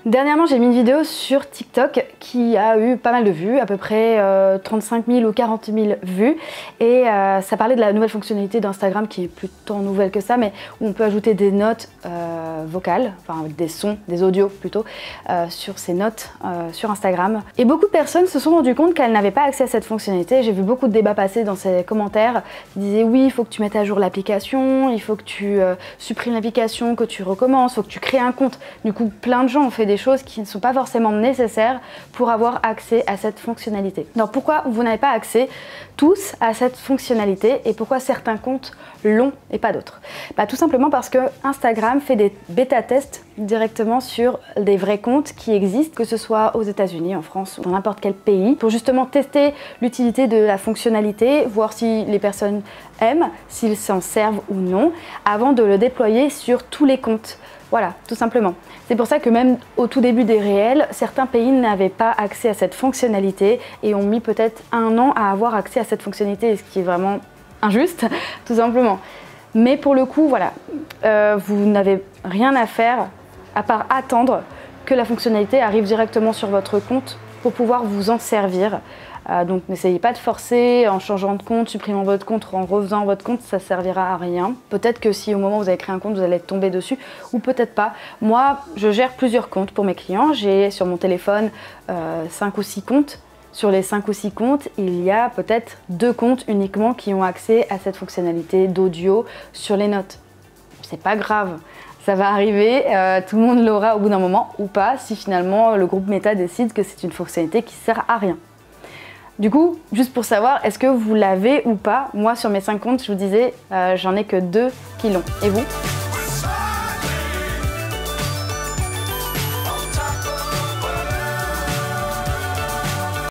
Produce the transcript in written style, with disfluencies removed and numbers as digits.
Dernièrement, j'ai mis une vidéo sur TikTok qui a eu pas mal de vues, à peu près 35 000 ou 40 000 vues. Et ça parlait de la nouvelle fonctionnalité d'Instagram qui est plus tant nouvelle que ça, mais où on peut ajouter des notes vocales, enfin des sons, des audios plutôt, sur ces notes sur Instagram. Et beaucoup de personnes se sont rendues compte qu'elles n'avaient pas accès à cette fonctionnalité. J'ai vu beaucoup de débats passer dans ces commentaires qui disaient oui, il faut que tu mettes à jour l'application, il faut que tu supprimes l'application, que tu recommences, il faut que tu crées un compte. Du coup, plein de gens ont fait des choses qui ne sont pas forcément nécessaires pour avoir accès à cette fonctionnalité. Alors pourquoi vous n'avez pas accès tous à cette fonctionnalité et pourquoi certains comptes l'ont et pas d'autres? Tout simplement parce que Instagram fait des bêta-tests directement sur des vrais comptes qui existent, que ce soit aux États-Unis, en France ou dans n'importe quel pays, pour justement tester l'utilité de la fonctionnalité, voir si les personnes aiment, s'ils s'en servent ou non, avant de le déployer sur tous les comptes. Voilà, tout simplement. C'est pour ça que même au tout début des réels, certains pays n'avaient pas accès à cette fonctionnalité et ont mis peut-être 1 an à avoir accès à cette fonctionnalité, ce qui est vraiment injuste, tout simplement. Mais pour le coup, voilà, vous n'avez rien à faire à part attendre que la fonctionnalité arrive directement sur votre compte pour pouvoir vous en servir. Donc n'essayez pas de forcer en changeant de compte, supprimant votre compte ou en refaisant votre compte, ça servira à rien. Peut-être que si au moment où vous avez créé un compte, vous allez tomber dessus ou peut-être pas. Moi, je gère plusieurs comptes pour mes clients. J'ai sur mon téléphone 5 ou 6 comptes. Sur les 5 ou 6 comptes, il y a peut-être 2 comptes uniquement qui ont accès à cette fonctionnalité d'audio sur les notes. C'est pas grave. Ça va arriver, tout le monde l'aura au bout d'un moment ou pas si finalement le groupe Meta décide que c'est une fonctionnalité qui sert à rien. Du coup, juste pour savoir, est-ce que vous l'avez ou pas? Moi, sur mes 5 comptes, je vous disais, j'en ai que 2 qui l'ont. Et vous?